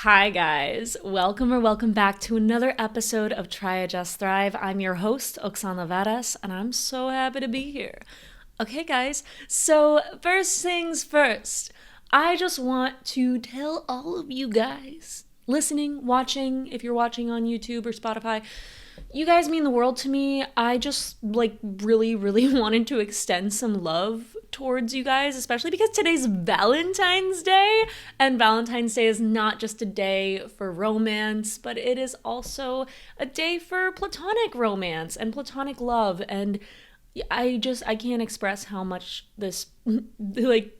Hi guys, welcome back to another episode of Try Adjust Thrive. I'm your host, Oksana Varas, and I'm so happy to be here. Okay guys, so first things first, I just want to tell all of you guys listening, watching, if you're watching on YouTube or Spotify, you guys mean the world to me. I just really wanted to extend some love towards you guys, especially because today's Valentine's Day, and Valentine's Day is not just a day for romance, but it is also a day for platonic romance and platonic love. And I can't express how much this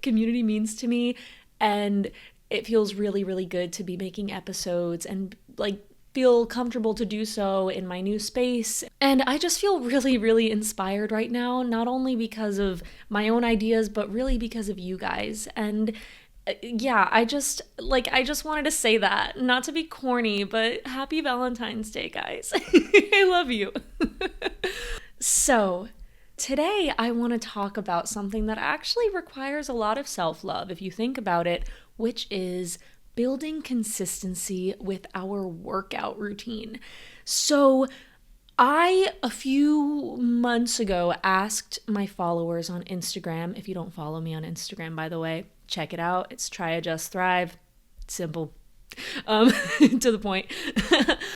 community means to me, and it feels really good to be making episodes and feel comfortable to do so in my new space. And I just feel really inspired right now, not only because of my own ideas, but really because of you guys. And yeah, I just wanted to say that, not to be corny, but happy Valentine's Day, guys. I love you. So, today I want to talk about something that actually requires a lot of self-love, if you think about it, which is building consistency with our workout routine. So a few months ago, asked my followers on Instagram. If you don't follow me on Instagram, by the way, check it out. It's Try Adjust Thrive. Simple. To the point.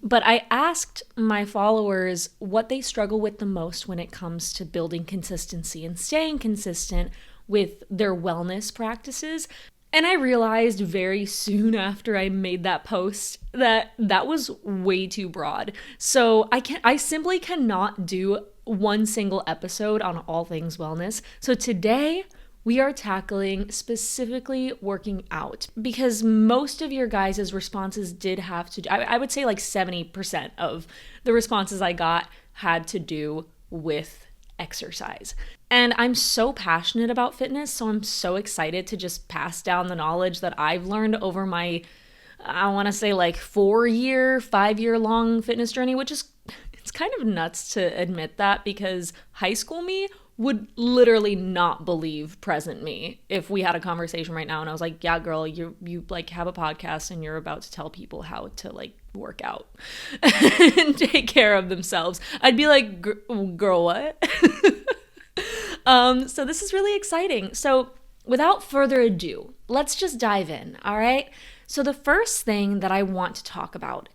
But I asked my followers what they struggle with the most when it comes to building consistency and staying consistent with their wellness practices. And I realized very soon after I made that post that that was way too broad. So I simply cannot do one single episode on all things wellness. So today we are tackling specifically working out, because most of your guys' responses did have to do, I would say 70% of the responses I got had to do with exercise. And I'm so passionate about fitness, so I'm so excited to just pass down the knowledge that I've learned over my, I want to say 5-year long fitness journey, which is, it's kind of nuts to admit that, because high school me would literally not believe present me if we had a conversation right now and I was like, yeah, girl, you have a podcast and you're about to tell people how to work out and take care of themselves. I'd be like, girl, what? So this is really exciting. So without further ado, let's just dive in, all right? So the first thing that I want to talk about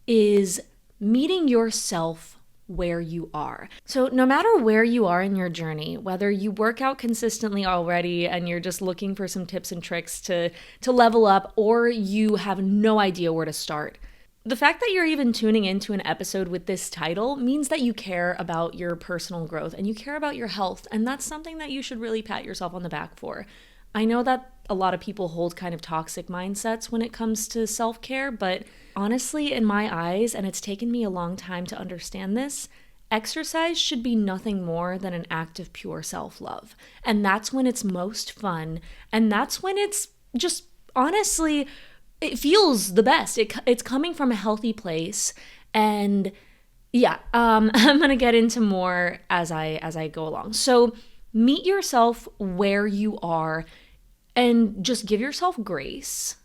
is meeting yourself where you are. So no matter where you are in your journey, whether you work out consistently already and you're just looking for some tips and tricks to level up, or you have no idea where to start, the fact that you're even tuning into an episode with this title means that you care about your personal growth and you care about your health, and that's something that you should really pat yourself on the back for. I know that a lot of people hold kind of toxic mindsets when it comes to self-care, but honestly, in my eyes, and it's taken me a long time to understand this, exercise should be nothing more than an act of pure self-love. And that's when it's most fun, and that's when it's just, honestly, it feels the best. It's coming from a healthy place. And yeah, I'm gonna get into more as I go along. So meet yourself where you are and just give yourself grace,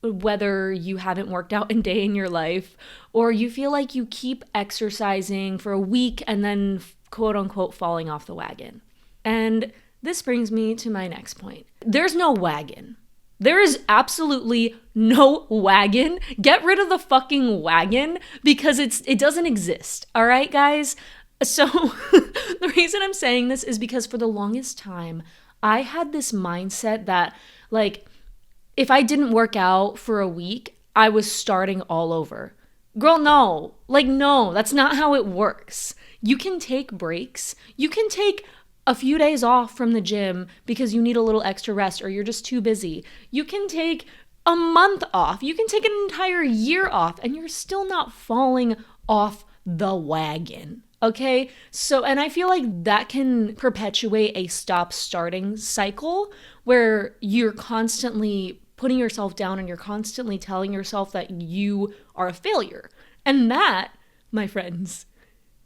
whether you haven't worked out a day in your life or you feel like you keep exercising for a week and then quote unquote falling off the wagon. And this brings me to my next point. There's no wagon. There is absolutely no wagon. Get rid of the fucking wagon, because it doesn't exist. All right, guys? So the reason I'm saying this is because for the longest time, I had this mindset that if I didn't work out for a week, I was starting all over. Girl, no. No, that's not how it works. You can take breaks. You can take a few days off from the gym because you need a little extra rest or you're just too busy. You can take a month off. You can take an entire year off and you're still not falling off the wagon. Okay? So, and I feel like that can perpetuate a stop-starting cycle where you're constantly putting yourself down and you're constantly telling yourself that you are a failure. And that, my friends,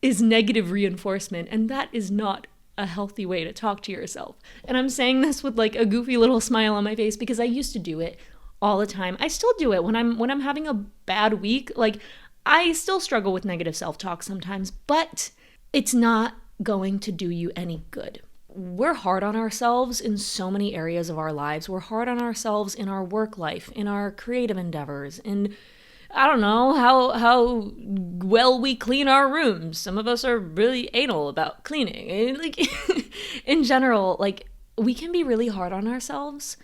is negative reinforcement, and that is not a healthy way to talk to yourself. And I'm saying this with a goofy little smile on my face because I used to do it all the time. I still do it when I'm having a bad week. Like, I still struggle with negative self-talk sometimes, but it's not going to do you any good. We're hard on ourselves in so many areas of our lives. We're hard on ourselves in our work life, in our creative endeavors, in I don't know how well we clean our rooms. Some of us are really anal about cleaning. And like in general, like we can be really hard on ourselves,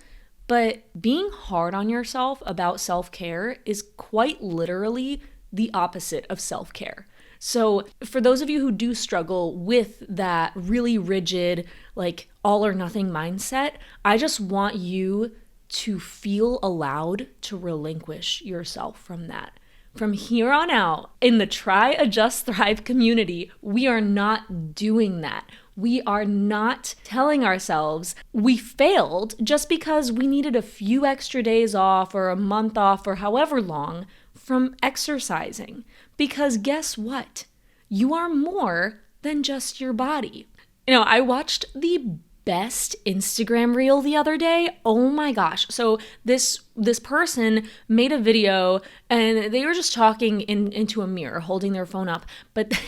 but being hard on yourself about self-care is quite literally the opposite of self-care. So for those of you who do struggle with that really rigid, like all or nothing mindset, I just want you to feel allowed to relinquish yourself from that. From here on out, in the Try, Adjust, Thrive community, we are not doing that. We are not telling ourselves we failed just because we needed a few extra days off or a month off or however long from exercising. Because guess what? You are more than just your body. You know, I watched the best Instagram reel the other day. Oh my gosh. So this person made a video and they were just talking into a mirror, holding their phone up. But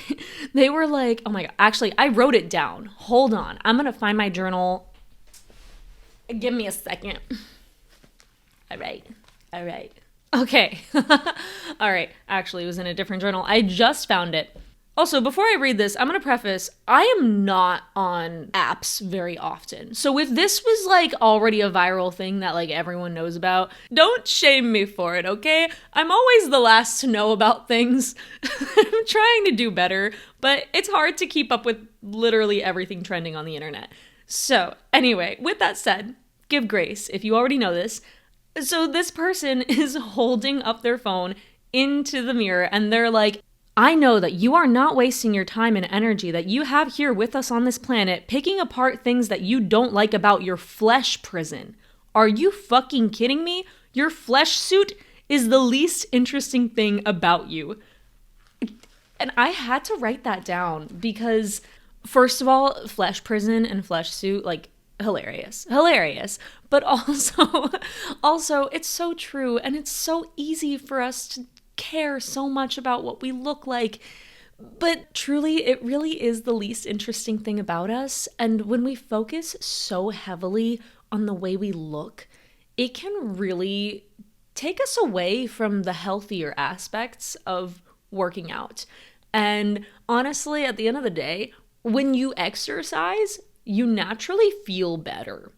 they were like, oh my God. Actually, I wrote it down. Hold on. I'm going to find my journal. Give me a second. All right. Okay. All right. Actually, it was in a different journal. I just found it. Also, before I read this, I'm going to preface, I am not on apps very often. So if this was like already a viral thing that like everyone knows about, don't shame me for it, okay? I'm always the last to know about things. I'm trying to do better, but it's hard to keep up with literally everything trending on the internet. So anyway, with that said, give grace if you already know this. So this person is holding up their phone into the mirror and they're like, I know that you are not wasting your time and energy that you have here with us on this planet picking apart things that you don't like about your flesh prison. Are you fucking kidding me? Your flesh suit is the least interesting thing about you. And I had to write that down because, first of all, flesh prison and flesh suit, like, hilarious. But also, it's so true and it's so easy for us to care so much about what we look like. But truly, it really is the least interesting thing about us. And when we focus so heavily on the way we look, it can really take us away from the healthier aspects of working out. And honestly, at the end of the day, when you exercise, you naturally feel better.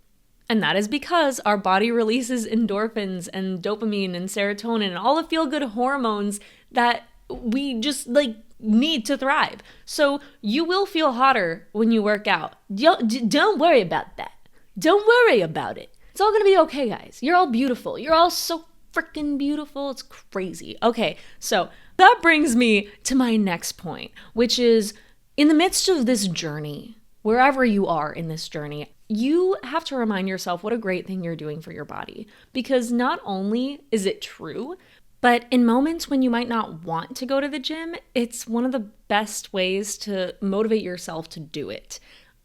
And that is because our body releases endorphins and dopamine and serotonin and all the feel-good hormones that we just like need to thrive. So you will feel hotter when you work out. Don't worry about that. Don't worry about it. It's all gonna be okay, guys. You're all beautiful. You're all so freaking beautiful. It's crazy. Okay, so that brings me to my next point, which is in the midst of this journey, wherever you are in this journey, you have to remind yourself what a great thing you're doing for your body. Because not only is it true, but in moments when you might not want to go to the gym, it's one of the best ways to motivate yourself to do it.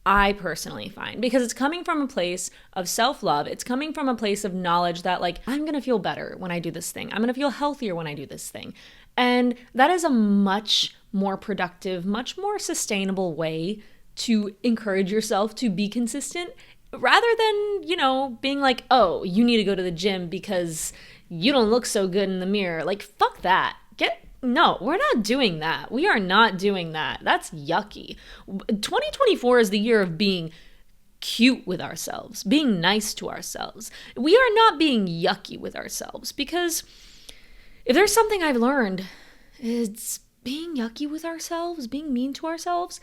I personally find, because it's coming from a place of self-love. It's coming from a place of knowledge that like, I'm going to feel better when I do this thing. I'm going to feel healthier when I do this thing. And that is a much more productive, much more sustainable way to encourage yourself to be consistent rather than, you know, being like, oh, you need to go to the gym because you don't look so good in the mirror. Like, fuck that. No, we're not doing that. We are not doing that. That's yucky. 2024 is the year of being cute with ourselves, being nice to ourselves. We are not being yucky with ourselves because if there's something I've learned, it's being yucky with ourselves, being mean to ourselves.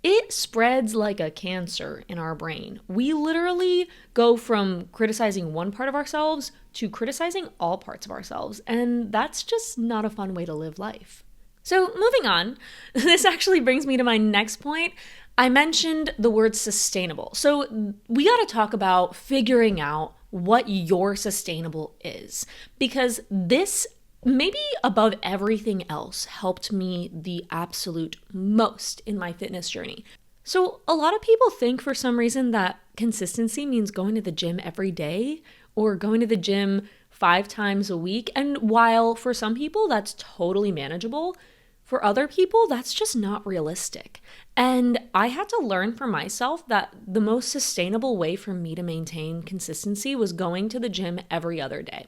It spreads like a cancer in our brain. We literally go from criticizing one part of ourselves to criticizing all parts of ourselves, and that's just not a fun way to live life. So moving on, this actually brings me to my next point. I mentioned the word sustainable. So we got to talk about figuring out what your sustainable is, because this maybe above everything else helped me the absolute most in my fitness journey. So a lot of people think for some reason that consistency means going to the gym every day or going to the gym 5 times a week. And while for some people that's totally manageable, for other people, that's just not realistic. And I had to learn for myself that the most sustainable way for me to maintain consistency was going to the gym every other day.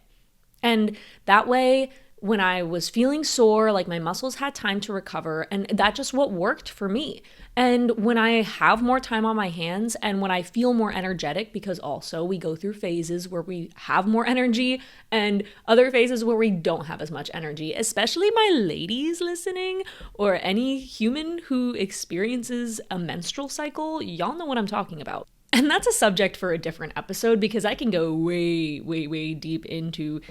And that way, when I was feeling sore, like my muscles had time to recover, and that's just what worked for me. And when I have more time on my hands and when I feel more energetic, because also we go through phases where we have more energy and other phases where we don't have as much energy, especially my ladies listening or any human who experiences a menstrual cycle, y'all know what I'm talking about. And that's a subject for a different episode because I can go way, way, way deep into,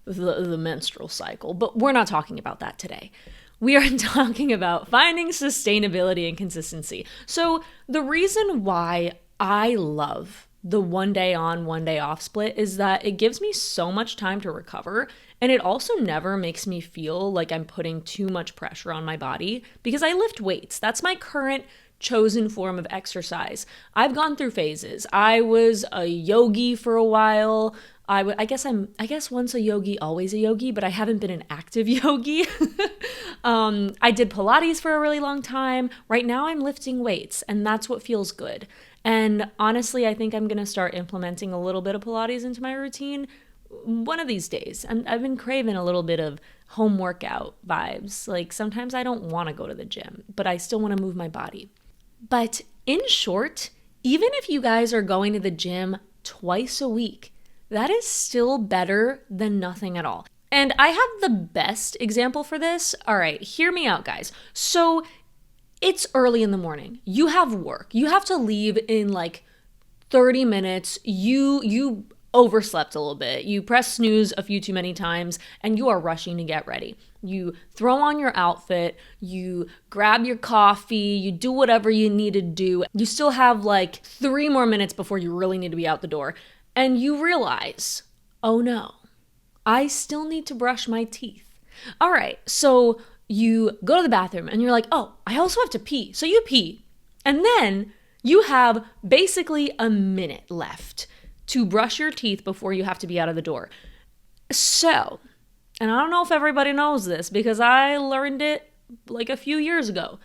the menstrual cycle. But we're not talking about that today. We are talking about finding sustainability and consistency. So the reason why I love the 1 day on, 1 day off split is that it gives me so much time to recover. And it also never makes me feel like I'm putting too much pressure on my body because I lift weights. That's my current chosen form of exercise. I've gone through phases. I was a yogi for a while. I guess once a yogi, always a yogi, but I haven't been an active yogi. I did Pilates for a really long time. Right now I'm lifting weights and that's what feels good. And honestly, I think I'm going to start implementing a little bit of Pilates into my routine one of these days. I've been craving a little bit of home workout vibes. Like sometimes I don't want to go to the gym, but I still want to move my body. But in short, even if you guys are going to the gym twice a week, that is still better than nothing at all. And I have the best example for this. All right, hear me out, guys. So it's early in the morning. You have work. You have to leave in like 30 minutes. You overslept a little bit. You press snooze a few too many times and you are rushing to get ready. You throw on your outfit, you grab your coffee, you do whatever you need to do. You still have like 3 more minutes before you really need to be out the door. And you realize, oh no, I still need to brush my teeth. All right, so you go to the bathroom and you're like, oh, I also have to pee. So you pee. And then you have basically a minute left to brush your teeth before you have to be out of the door. So, and I don't know if everybody knows this because I learned it like a few years ago.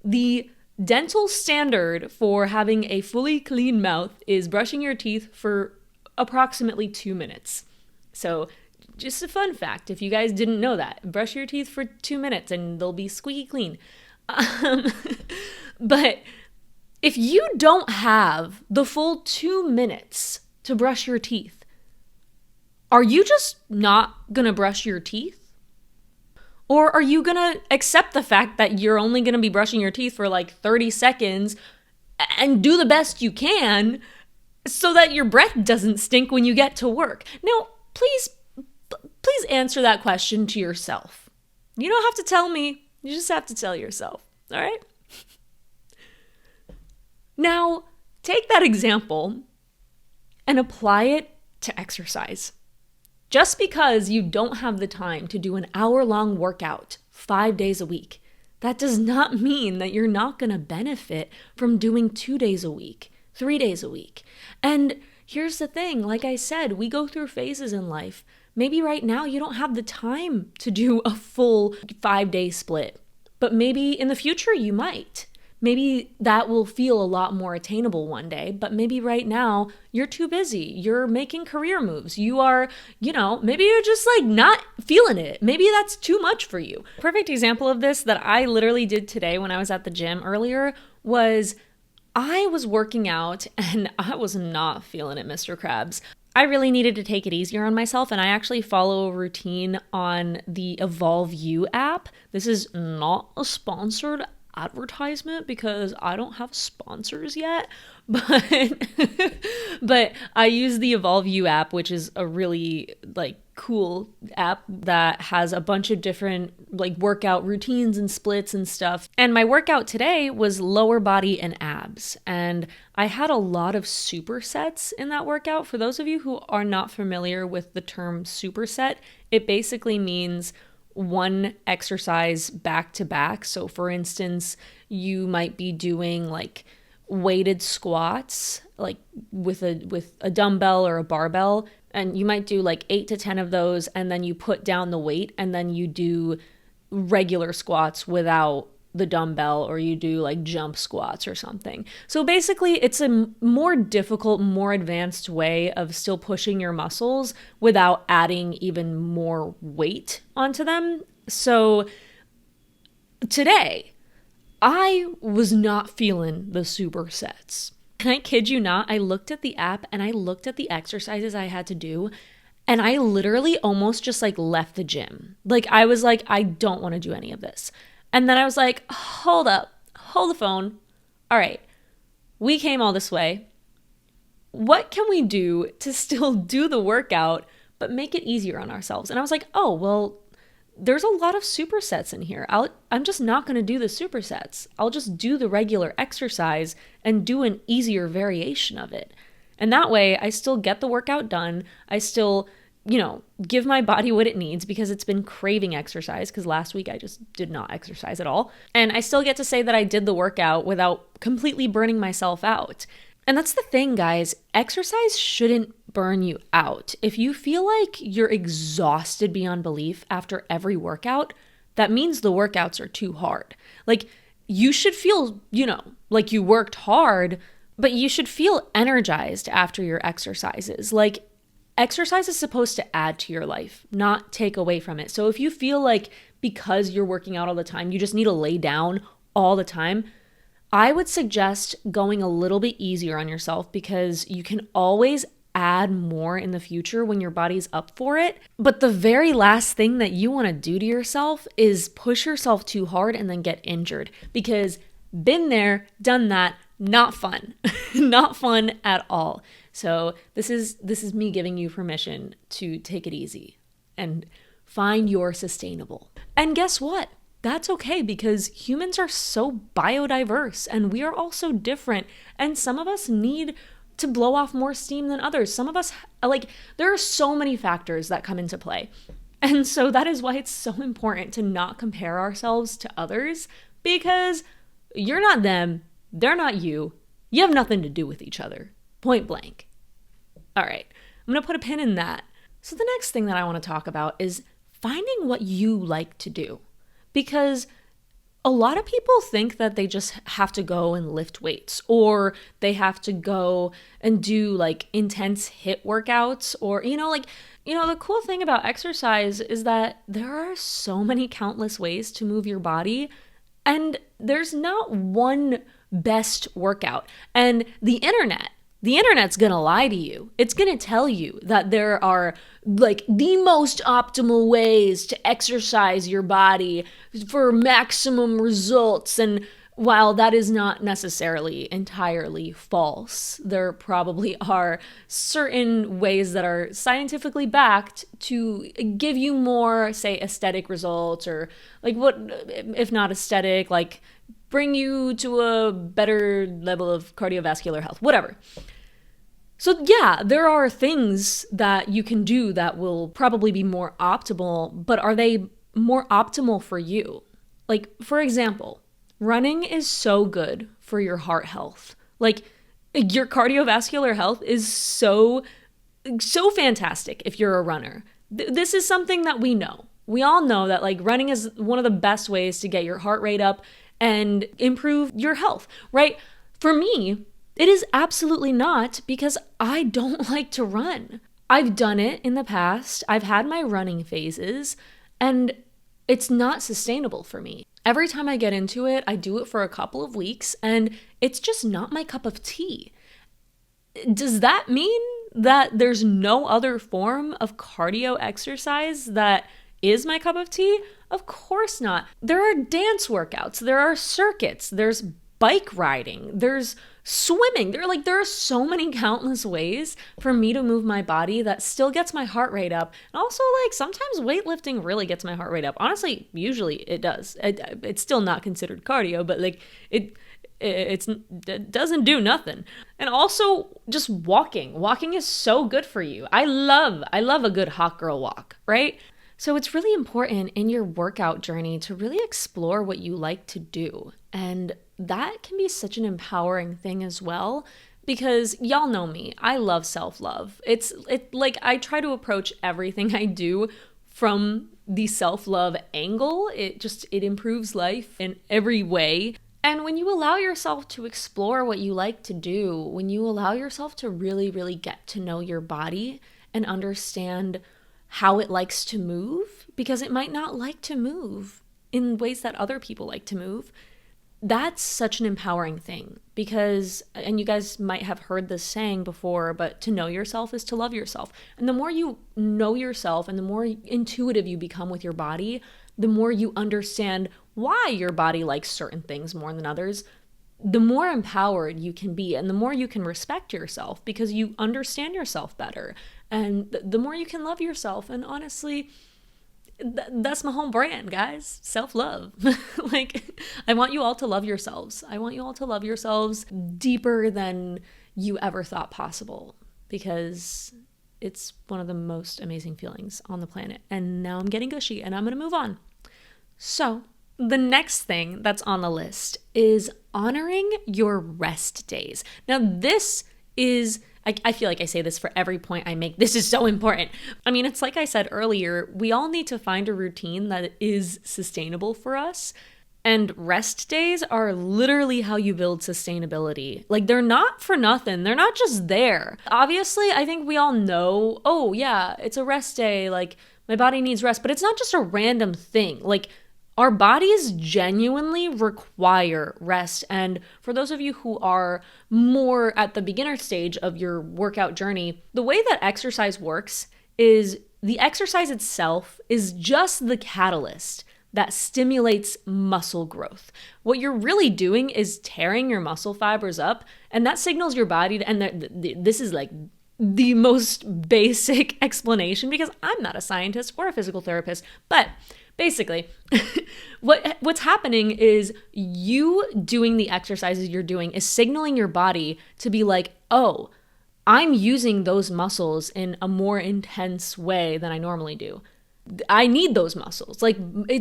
The dental standard for having a fully clean mouth is brushing your teeth for approximately 2 minutes. So just a fun fact, if you guys didn't know that, brush your teeth for 2 minutes and they'll be squeaky clean. But if you don't have the full 2 minutes to brush your teeth, are you just not gonna brush your teeth? Or are you gonna accept the fact that you're only gonna be brushing your teeth for like 30 seconds and do the best you can so that your breath doesn't stink when you get to work? Now, please answer that question to yourself. You don't have to tell me, you just have to tell yourself, all right? Now, take that example and apply it to exercise. Just because you don't have the time to do an hour-long workout 5 days a week, that does not mean that you're not going to benefit from doing 2 days a week, 3 days a week. And here's the thing, like I said, we go through phases in life. Maybe right now you don't have the time to do a full 5-day split, but maybe in the future you might. Maybe that will feel a lot more attainable one day, but maybe right now you're too busy. You're making career moves. You are, maybe you're just like not feeling it. Maybe that's too much for you. Perfect example of this that I literally did today when I was at the gym earlier was I was working out and I was not feeling it, Mr. Krabs. I really needed to take it easier on myself, and I actually follow a routine on the Evolve You app. This is not a sponsored advertisement because I don't have sponsors yet, but I use the Evolve You app, which is a really cool app that has a bunch of different workout routines and splits and stuff. And my workout today was lower body and abs, and I had a lot of supersets in that workout. For those of you who are not familiar with the term superset, it basically means one exercise back to back. So for instance, you might be doing weighted squats with a dumbbell or a barbell, And you might do like 8 to 10 of those, and then you put down the weight, and then you do regular squats without the dumbbell, or you do like jump squats or something. So basically, it's a more difficult, more advanced way of still pushing your muscles without adding even more weight onto them. So today, I was not feeling the supersets. And I kid you not, I looked at the app and I looked at the exercises I had to do, and I literally almost just like left the gym. Like I was like, I don't want to do any of this. And then I was like, hold up, hold the phone. All right, we came all this way. What can we do to still do the workout, but make it easier on ourselves? And I was like, oh, well, there's a lot of supersets in here. I'm just not going to do the supersets. I'll just do the regular exercise and do an easier variation of it. And that way I still get the workout done. I still, give my body what it needs, because it's been craving exercise, because last week I just did not exercise at all. And I still get to say that I did the workout without completely burning myself out. And that's the thing, guys. Exercise shouldn't burn you out. If you feel like you're exhausted beyond belief after every workout, that means the workouts are too hard. Like, you should feel, like you worked hard, but you should feel energized after your exercises. Like, exercise is supposed to add to your life, not take away from it. So if you feel like because you're working out all the time, you just need to lay down all the time, I would suggest going a little bit easier on yourself, because you can always add more in the future when your body's up for it. But the very last thing that you want to do to yourself is push yourself too hard and then get injured, because been there, done that, not fun. Not fun at all. So this is me giving you permission to take it easy and find your sustainable. And guess what? That's okay, because humans are so biodiverse and we are all so different. And some of us need to blow off more steam than others. Some of us, there are so many factors that come into play. And so that is why it's so important to not compare ourselves to others, because you're not them, they're not you. You have nothing to do with each other. Point blank. All right, I'm going to put a pin in that. So the next thing that I want to talk about is finding what you like to do. Because a lot of people think that they just have to go and lift weights, or they have to go and do like intense HIIT workouts, or, the cool thing about exercise is that there are so many countless ways to move your body, and there's not one best workout. And the internet's gonna lie to you. It's gonna tell you that there are like the most optimal ways to exercise your body for maximum results. And while that is not necessarily entirely false, there probably are certain ways that are scientifically backed to give you more, say, aesthetic results, or like what, if not aesthetic, like bring you to a better level of cardiovascular health, whatever. So yeah, there are things that you can do that will probably be more optimal, but are they more optimal for you? Like, for example, running is so good for your heart health. Like, your cardiovascular health is so fantastic if you're a runner. This is something that we know. We all know that like running is one of the best ways to get your heart rate up and improve your health, right? For me, it is absolutely not, because I don't like to run. I've done it in the past. I've had my running phases, and it's not sustainable for me. Every time I get into it, I do it for a couple of weeks, and it's just not my cup of tea. Does that mean that there's no other form of cardio exercise that is my cup of tea? Of course not. There are dance workouts, there are circuits, there's bike riding, there's swimming. There are so many countless ways for me to move my body that still gets my heart rate up. And also, like, sometimes weightlifting really gets my heart rate up. Honestly, usually it does. It's still not considered cardio, but like it doesn't do nothing. And also just walking. Walking is so good for you. I love a good hot girl walk, right? So it's really important in your workout journey to really explore what you like to do. And that can be such an empowering thing as well, because y'all know me. I love self-love. It's like I try to approach everything I do from the self-love angle. It improves life in every way. And when you allow yourself to explore what you like to do, when you allow yourself to really, really get to know your body and understand how it likes to move, because it might not like to move in ways that other people like to move, that's such an empowering thing. Because, and you guys might have heard this saying before, but to know yourself is to love yourself. And the more you know yourself and the more intuitive you become with your body, the more you understand why your body likes certain things more than others, the more empowered you can be and the more you can respect yourself because you understand yourself better. And the more you can love yourself. And honestly, that's my home brand, guys. Self-love. Like, I want you all to love yourselves. I want you all to love yourselves deeper than you ever thought possible, because it's one of the most amazing feelings on the planet. And now I'm getting gushy and I'm going to move on. So the next thing that's on the list is honoring your rest days. Now, this is, I feel like I say this for every point I make. This is so important. I mean, it's like I said earlier, we all need to find a routine that is sustainable for us. And rest days are literally how you build sustainability. Like, they're not for nothing. They're not just there. Obviously, I think we all know, oh yeah, it's a rest day. Like, my body needs rest, but it's not just a random thing. Like, our bodies genuinely require rest. And for those of you who are more at the beginner stage of your workout journey, the way that exercise works is the exercise itself is just the catalyst that stimulates muscle growth. What you're really doing is tearing your muscle fibers up, and that signals your body, and this is like the most basic explanation because I'm not a scientist or a physical therapist, but basically, what's happening is you doing the exercises you're doing is signaling your body to be like, oh, I'm using those muscles in a more intense way than I normally do. I need those muscles. Like,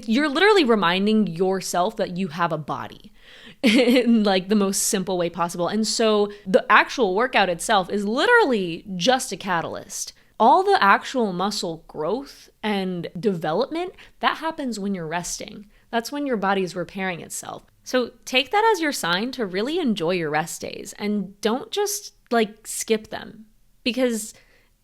you're literally reminding yourself that you have a body in like the most simple way possible. And so the actual workout itself is literally just a catalyst. All the actual muscle growth and development, that happens when you're resting. That's when your body's repairing itself. So take that as your sign to really enjoy your rest days and don't just like skip them, because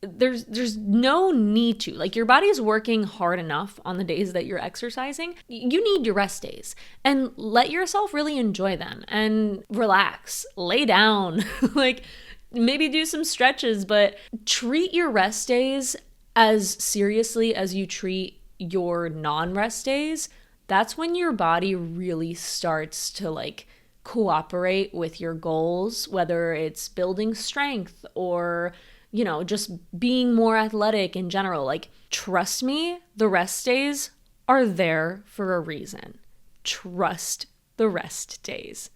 there's no need to. Like, your body is working hard enough on the days that you're exercising. You need your rest days, and let yourself really enjoy them and relax, lay down, like maybe do some stretches, but treat your rest days as seriously as you treat your non-rest days. That's when your body really starts to like cooperate with your goals, whether it's building strength or, you know, just being more athletic in general. Like, trust me, the rest days are there for a reason. Trust the rest days.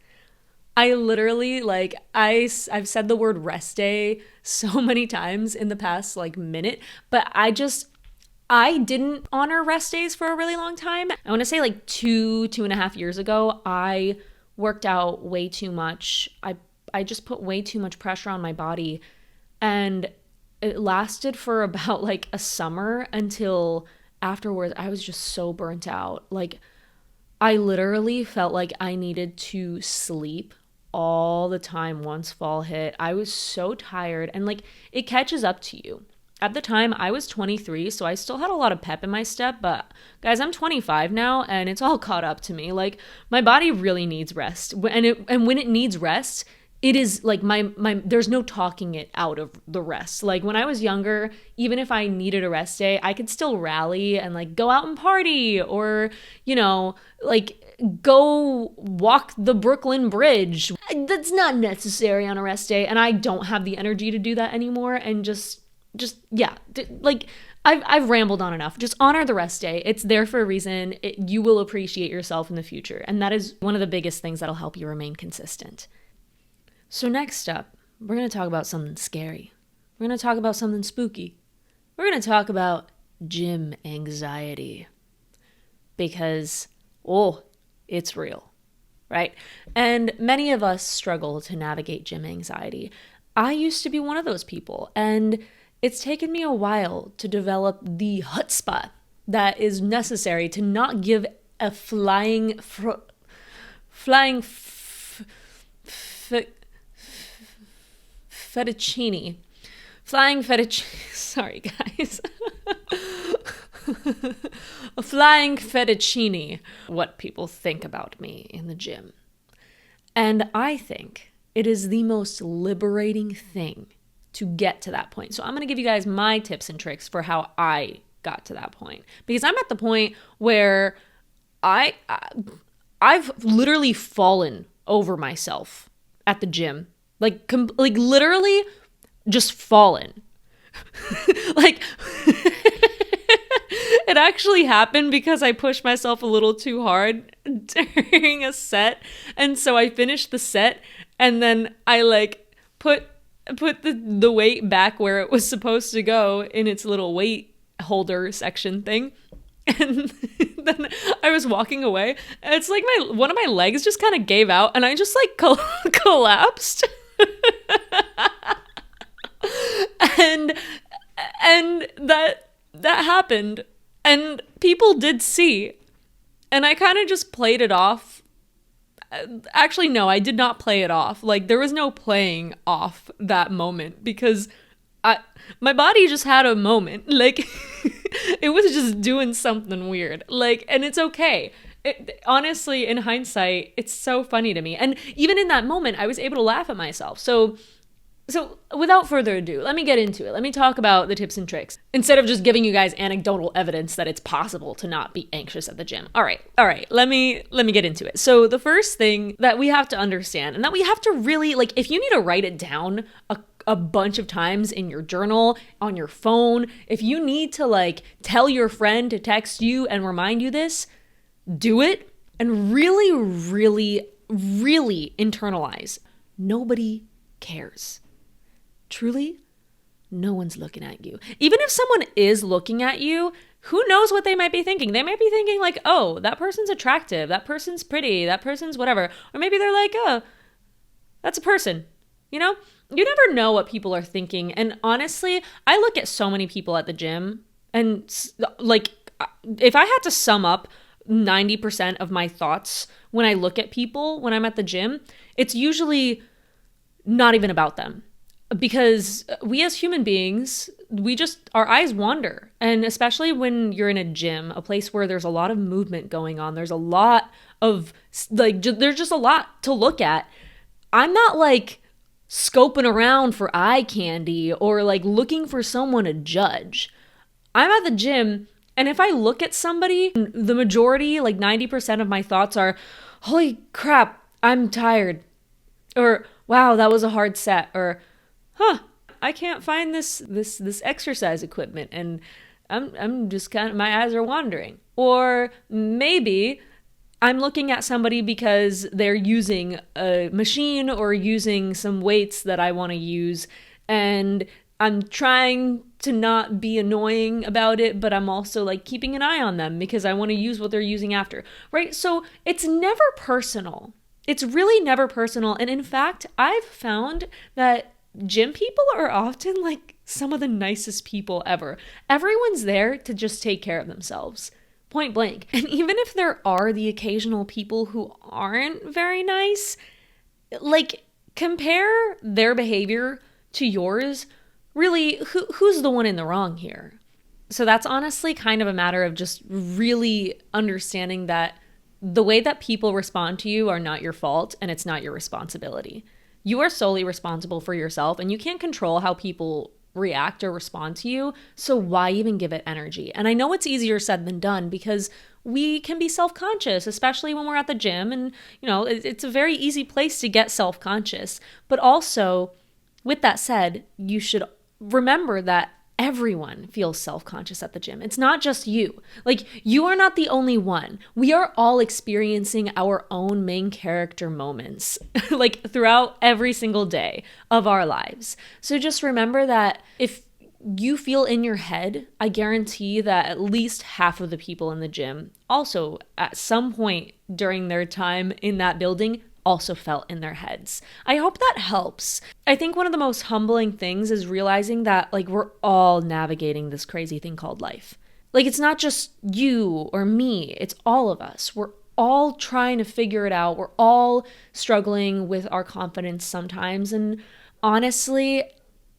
I literally, like, I've said the word rest day so many times in the past, like, minute, but I didn't honor rest days for a really long time. I want to say like 2.5 years ago, I worked out way too much. I just put way too much pressure on my body, and it lasted for about like a summer until afterwards I was just so burnt out. Like, I literally felt like I needed to sleep all the time once fall hit. I was so tired, and like, it catches up to you. At the time, I was 23, so I still had a lot of pep in my step, but guys, I'm 25 now, and it's all caught up to me. Like, my body really needs rest, and when it needs rest, it is like my there's no talking it out of the rest. Like, when I was younger, even if I needed a rest day, I could still rally and like go out and party, or, you know, like go walk the Brooklyn Bridge. That's not necessary on a rest day, and I don't have the energy to do that anymore. And yeah, like, I've rambled on enough. Just honor the rest day. It's there for a reason. You will appreciate yourself in the future, and that is one of the biggest things that'll help you remain consistent. So next up, we're going to talk about something scary. We're going to talk about something spooky. We're going to talk about gym anxiety. Because, it's real, right? And many of us struggle to navigate gym anxiety. I used to be one of those people, and it's taken me a while to develop the chutzpah that is necessary to not give a fettuccine. Flying fettuccine. Sorry, guys. A flying fettuccine. What people think about me in the gym. And I think it is the most liberating thing to get to that point. So I'm going to give you guys my tips and tricks for how I got to that point. Because I'm at the point where I've literally fallen over myself at the gym. Like literally just fallen. Like it actually happened because I pushed myself a little too hard during a set. And so I finished the set and then I like put the weight back where it was supposed to go in its little weight holder section thing. And then I was walking away and it's like one of my legs just kind of gave out and I just like collapsed. and that happened and people did see, and I kind of just played it off. Actually, no, I did not play it off. Like there was no playing off that moment because my body just had a moment. Like it was just doing something weird. Like, and it's okay. Honestly, in hindsight, it's so funny to me. And even in that moment, I was able to laugh at myself. So without further ado, let me get into it. Let me talk about the tips and tricks instead of just giving you guys anecdotal evidence that it's possible to not be anxious at the gym. All right. Let me get into it. So the first thing that we have to understand, and that we have to really, like, if you need to write it down a bunch of times in your journal, on your phone, if you need to like tell your friend to text you and remind you this, do it and really, really, really internalize. Nobody cares. Truly, no one's looking at you. Even if someone is looking at you, who knows what they might be thinking? They might be thinking like, oh, that person's attractive, that person's pretty, that person's whatever. Or maybe they're like, oh, that's a person. You know, you never know what people are thinking. And honestly, I look at so many people at the gym and like, if I had to sum up 90% of my thoughts when I look at people when I'm at the gym, it's usually not even about them. Because we as human beings, our eyes wander. And especially when you're in a gym, a place where there's a lot of movement going on, there's a lot of, like, there's just a lot to look at. I'm not like scoping around for eye candy or like looking for someone to judge. I'm at the gym, and if I look at somebody, the majority, like 90% of my thoughts are, holy crap, I'm tired. Or, wow, that was a hard set. Or, I can't find this exercise equipment and I'm just kind of, my eyes are wandering. Or maybe I'm looking at somebody because they're using a machine or using some weights that I want to use, and I'm trying to not be annoying about it, but I'm also like keeping an eye on them because I want to use what they're using after, right? So it's never personal. It's really never personal. And in fact, I've found that gym people are often like some of the nicest people ever. Everyone's there to just take care of themselves, point blank. And even if there are the occasional people who aren't very nice, like compare their behavior to yours. Really, who's the one in the wrong here? So that's honestly kind of a matter of just really understanding that the way that people respond to you are not your fault and it's not your responsibility. You are solely responsible for yourself, and you can't control how people react or respond to you. So why even give it energy? And I know it's easier said than done because we can be self-conscious, especially when we're at the gym. And, you know, it's a very easy place to get self-conscious. But also, with that said, you should remember that everyone feels self-conscious at the gym. It's not just you. Like, you are not the only one. We are all experiencing our own main character moments, like throughout every single day of our lives. So just remember that if you feel in your head, I guarantee that at least half of the people in the gym also at some point during their time in that building also felt in their heads. I hope that helps. I think one of the most humbling things is realizing that like we're all navigating this crazy thing called life. Like it's not just you or me, it's all of us. We're all trying to figure it out. We're all struggling with our confidence sometimes. And honestly,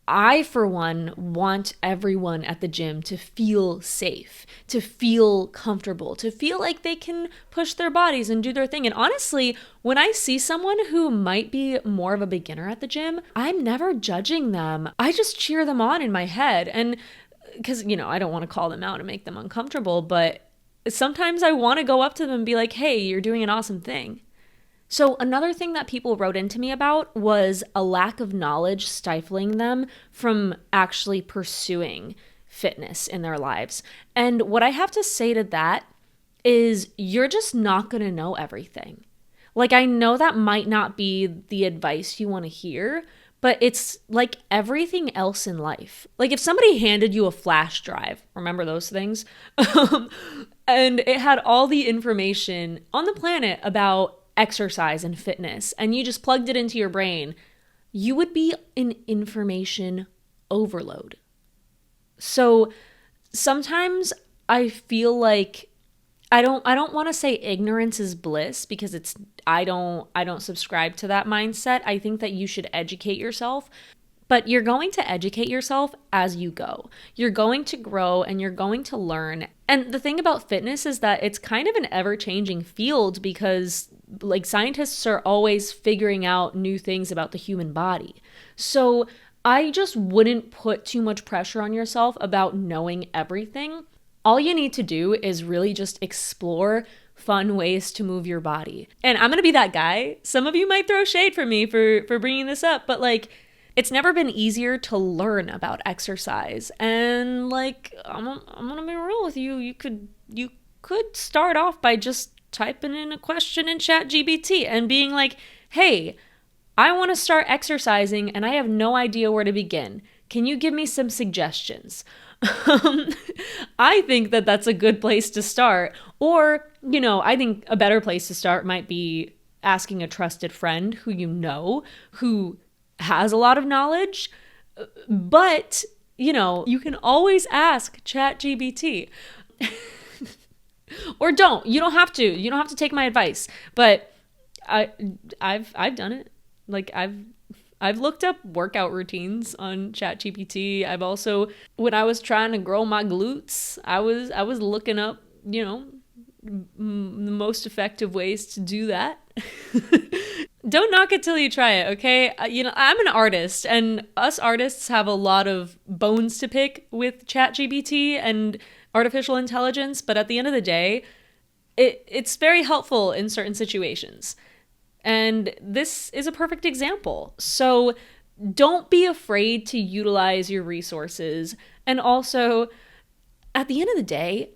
I, for one, want everyone at the gym to feel safe, to feel comfortable, to feel like they can push their bodies and do their thing. And honestly, when I see someone who might be more of a beginner at the gym, I'm never judging them. I just cheer them on in my head. And because, I don't want to call them out and make them uncomfortable, but sometimes I want to go up to them and be like, hey, you're doing an awesome thing. So another thing that people wrote into me about was a lack of knowledge stifling them from actually pursuing fitness in their lives. And what I have to say to that is you're just not going to know everything. Like, I know that might not be the advice you want to hear, but it's like everything else in life. Like if somebody handed you a flash drive, remember those things? And it had all the information on the planet about exercise and fitness, and you just plugged it into your brain, you would be in information overload. So sometimes I feel like I don't want to say ignorance is bliss, because I don't subscribe to that mindset. I think that you should educate yourself, but you're going to educate yourself as you go. You're going to grow and you're going to learn. And the thing about fitness is that it's kind of an ever-changing field, because like scientists are always figuring out new things about the human body. So I just wouldn't put too much pressure on yourself about knowing everything. All you need to do is really just explore fun ways to move your body. And I'm going to be that guy. Some of you might throw shade for me for bringing this up, but like, it's never been easier to learn about exercise. And like, I'm going to be real with you. You could start off by just typing in a question in ChatGPT and being like, hey, I want to start exercising and I have no idea where to begin. Can you give me some suggestions? I think that that's a good place to start. Or, I think a better place to start might be asking a trusted friend who has a lot of knowledge. But, you can always ask ChatGPT. Or don't. You don't have to. You don't have to take my advice. But I've done it. Like I've looked up workout routines on ChatGPT. I've also, when I was trying to grow my glutes, I was looking up, the most effective ways to do that. Don't knock it till you try it, okay? I'm an artist, and us artists have a lot of bones to pick with ChatGPT and artificial intelligence, but at the end of the day, it's very helpful in certain situations. And this is a perfect example. So don't be afraid to utilize your resources. And also, at the end of the day,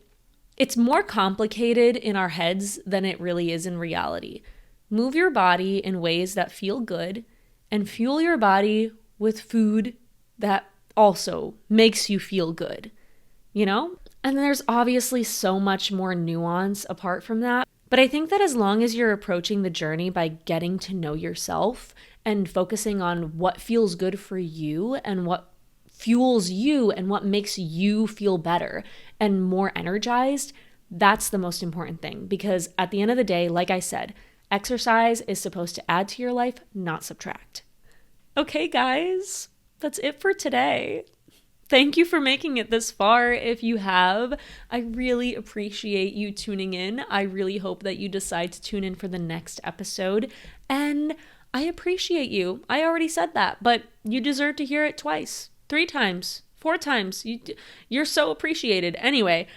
it's more complicated in our heads than it really is in reality. Move your body in ways that feel good and fuel your body with food that also makes you feel good, And there's obviously so much more nuance apart from that. But I think that as long as you're approaching the journey by getting to know yourself and focusing on what feels good for you and what fuels you and what makes you feel better and more energized, that's the most important thing. Because at the end of the day, like I said, exercise is supposed to add to your life, not subtract. Okay, guys, that's it for today. Thank you for making it this far. If you have, I really appreciate you tuning in. I really hope that you decide to tune in for the next episode. And I appreciate you. I already said that, but you deserve to hear it twice, 3 times, 4 times. You're so appreciated. Anyway,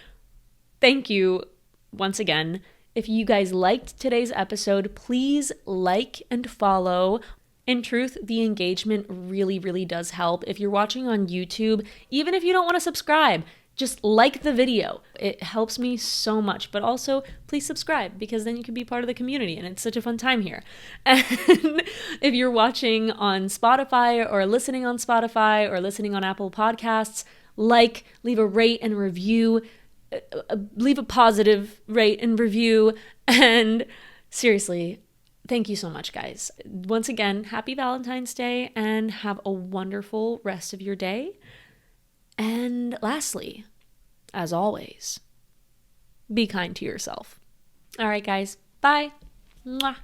thank you once again. If you guys liked today's episode, please like and follow. In truth, the engagement really, really does help. If you're watching on YouTube, even if you don't want to subscribe, just like the video. It helps me so much. But also, please subscribe, because then you can be part of the community, and it's such a fun time here. And if you're watching on Spotify or listening on Spotify or listening on Apple Podcasts, leave a rate and review, leave a positive rate and review. And seriously, Thank you so much, guys. Once again, happy Valentine's Day and have a wonderful rest of your day. And lastly, as always, be kind to yourself. All right, guys. Bye. Mwah.